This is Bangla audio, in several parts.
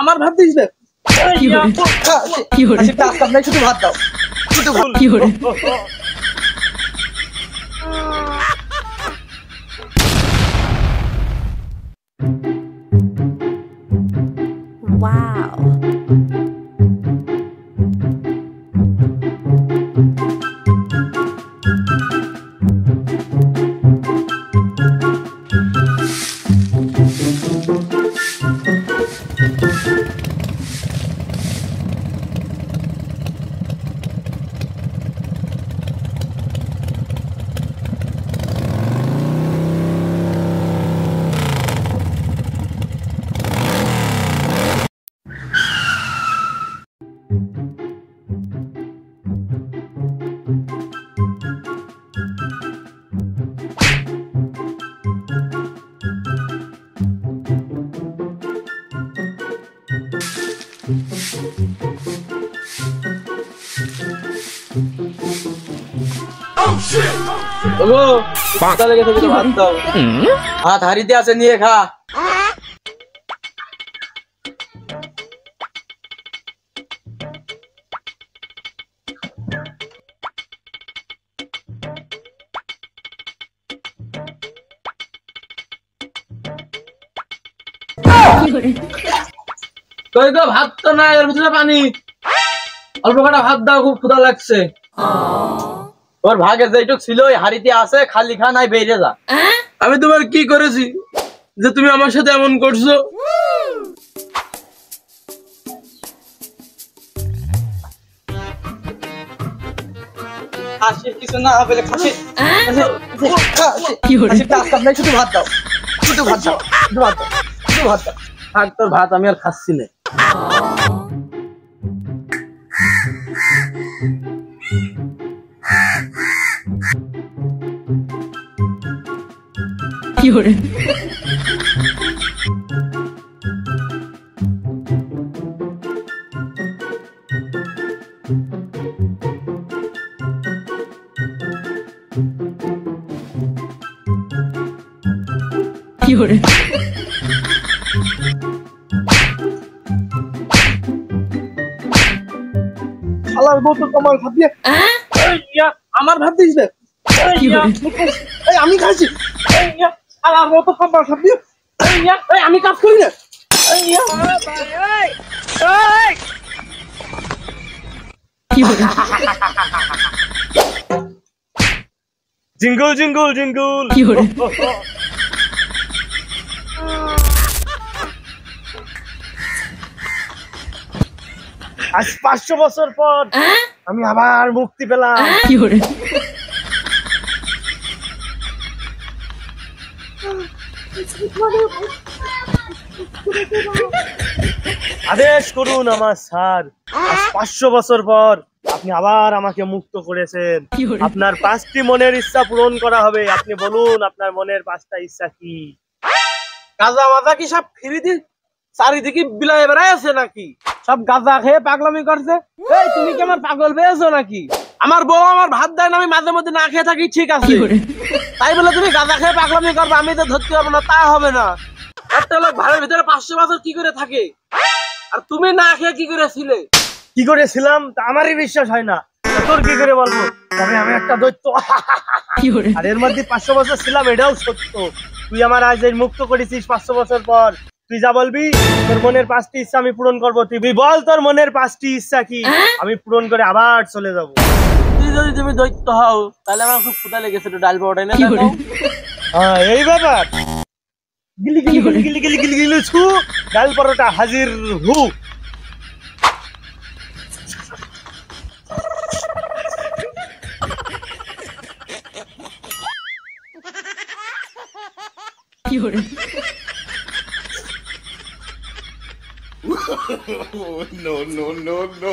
আমার ভাত দিস না শুধু ভাত দাও Wow. ভাত হাড়িতে আছে নিয়ে খা কই গো ভাত তো না এর ভিতরে পানি অল্প কটা ভাত দাও খুব ক্ষুধা লাগছে তোর ভাগে যেটুক ছিল ওই হাড়িতে আছে খালি খা নাই বেরিয়ে যা আমি তোমার কি করেছি যে তুমি আমার সাথে এমন করছো খাসির কিছু না বলে খাসি শুধু ভাত দাও শুধু ভাত দাও শুধু ভাত দাও শুধু ভাত দাও থাক তোর ভাত আমি আর খাচ্ছি না আমার ভাত দিস না আমি খাচ্ছি আমি কাজ করি না জিঙ্গল জিঙ্গল জিঙ্গল আজ 500 বছর পর আমি আবার মুক্তি পেলাম আদেশ করুন আমার স্যার আজ 500 বছর পর আপনি আবার আমাকে মুক্ত করেছেন আপনার 5টি মনের ইচ্ছা পূরণ করা হবে আপনি বলুন আপনার মনের 5টা ইচ্ছা কি গাঁজা মাজা কি সব ফ্রি দি চারিদিকে বিলাই বেড়াই আছে নাকি সব গাঁজা খেয়ে পাগলামি করছে এই তুমি কি আমার পাগল পেয়েছো নাকি আমার বউ আমার ভাত দেয় না আমি মাঝে মধ্যে না খেয়ে থাকি ঠিক আছে তাই বলে তুমি গাঁজা খেয়ে পাগলামি করবে আমি তো ধরতে পারবো না তা হবে না একটা লোক ঘরের ভিতরে 500 বছর কি করে থাকে আর তুমি না খেয়ে কি করেছিলে কি করেছিলাম তা আমারই বিশ্বাস হয় না তোর কি করে বলবো তবে আমি একটা দৈত্য আর এর মধ্যে 500 বছর ছিলাম এটাও সত্য তুই আমার আজ মুক্ত করেছিস 500 বছর পর তুই যা বলবি তোর মনের 5টি ইচ্ছা আমি পূরণ করবো তুই বল তোর মনের 5টি ইচ্ছা কি আমি পূরণ করে আবার চলে যাবো তুই যদি তুমি দৈত্য হও তাহলে আমার খুব ক্ষুধা লেগেছে একটু ডাল পাউডার এনে দাও হ্যাঁ এই ব্যাপার গিলি গিলি গিলি গিলি গিলি গিলি গিলি ছু ডাল পরোটা হাজির হু no, no, no, no.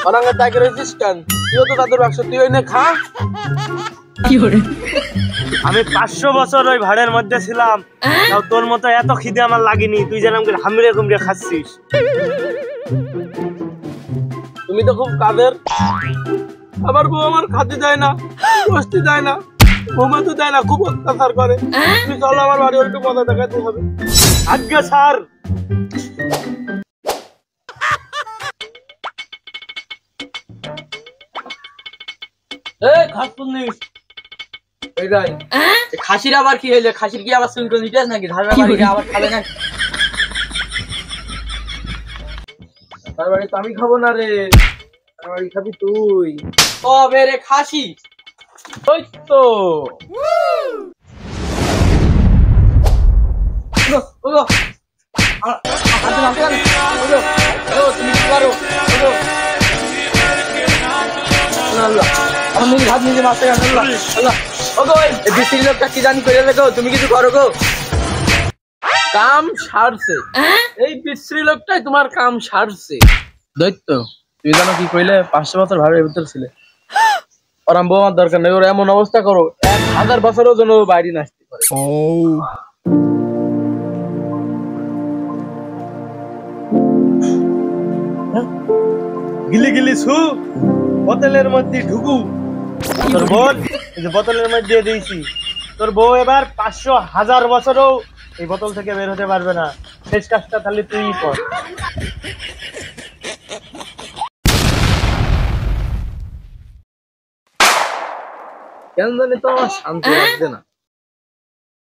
Orang ngetak resistan. তুইও তো দাদুর বাক্স, তুই ওই নে খা। আমি 500 বছর ওই ভাড়ের মধ্যে ছিলাম, তাও তোর মতো এত খিদে আমার লাগেনি। তুই যেন হামিরে কুমড়ে খাচ্ছিস। তুমি তো খুব কাদের। আমার বউ আমার খাতে দেয় না, বসতে দেয় না, ঘুমাতে দেয় না, খুব অত্যাচার করে। তুমি চলো আমার বাড়ি, একটু মজা দেখাতে হবে। আজ্ঞা স্যার। খাসির আবার কি হইলে? খাসির কি আবার চুল নিতে নাকি? ধারের বাড়ি আবার খাবে না? তার বাড়ি তো আমি খাবো না রে, তার বাড়ি খাবি তুই। তবে রে খাসি ওই তো তুমি কি পারো? আমি হাত নিজে মারতে লোকটা কি জানি করে রেখো, তুমি কিছু করো গো। কাম সারছে এই বিশ্রী লোকটাই, তোমার কাম সারছে। দৈত্য তুমি জানো কি কইলে? 500 বছর ভাড়ার ভিতর ছিলে। ওরাম বউ আমার দরকার নেই, ওরা এমন অবস্থা করো 1000 বছরের জন্য বাইরে নাচতে পারে। গিলি গিলি ছু, বোতলের মধ্যে ঢুকু। তোর বোন এই যে বোতলের মধ্যে দিয়েছি, তোর বউ এবার 500,000 বছরও এই বোতল থেকে বের হতে পারবে না। শেষ কাজটা তাহলে তুই কর। কেন জানি তো আমার শান্তি লাগছে না।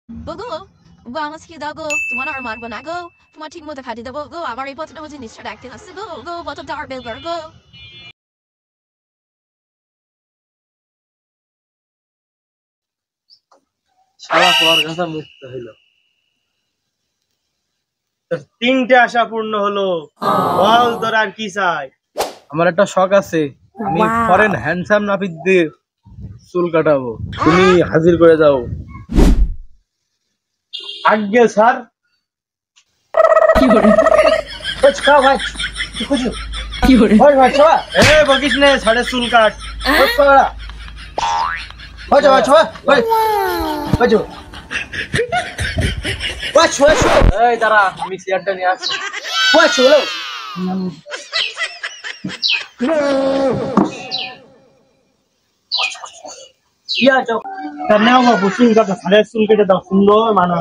Bogo, go ang skida go. Tumana armad ba na go? Tumating mo takadi da go. Abar ipot na mo din distract na go. Go bottom tower builder go. সারা পর কথা মুক্ত হইল। তোর 3টে আশা পূর্ণ হলো, বল তোর আর কি চাই? আমার একটা শখ আছে, আমি Wow. ফরেন হ্যান্ডসাম নাপিত দিয়ে চুল কাটাবো, তুমি হাজির করে যাও। আজ্ঞে স্যার। বকিস নে, সাড়ে চুল কাট। এই দাঁড়া, আমি চেয়ারটা নিয়ে আসছি। বাবু চুল কাটা, সাড়ে চুল কেটে দাও, সুন্দর মানা।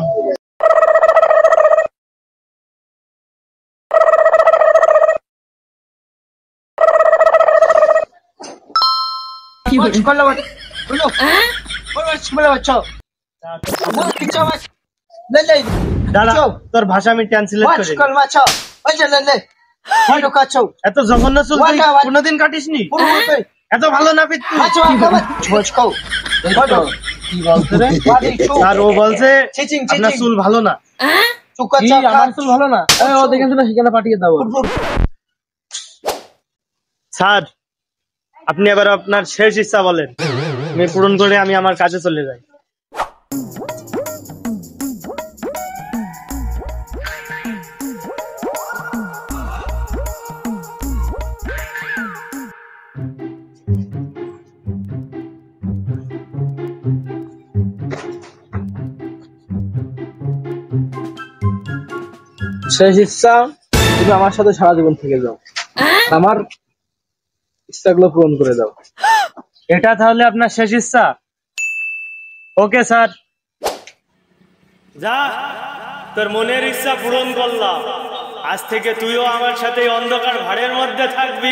দাঁড়া, তোর ভাষা আমি ট্রান্সলেট করে দিই। এত জঘন্য চুল তুই কোনোদিন কাটিসনি? এত ভালো না পিত তুই? আর ও বলছে আপনার চুল ভালো না। কি, আমার চুল ভালো না? ও দেখেন না, সেখানে পাঠিয়ে দাও। স্যার, আপনি এবার আপনার শেষ ইচ্ছা বলেন, আমি পূরণ করে আমি আমার কাজে চলে যাই। শেষ ইচ্ছা, তুমি আমার সাথে সারা জীবন থেকে যাও, আমার ইচ্ছাগুলো পূরণ করে দাও। এটা তাহলে আপনার শেষ ইচ্ছা? ওকে স্যার, যা, তোর মনের ইচ্ছা পূরণ করলাম। আজ থেকে তুইও আমার সাথে অন্ধকার ভাড়ের মধ্যে থাকবি।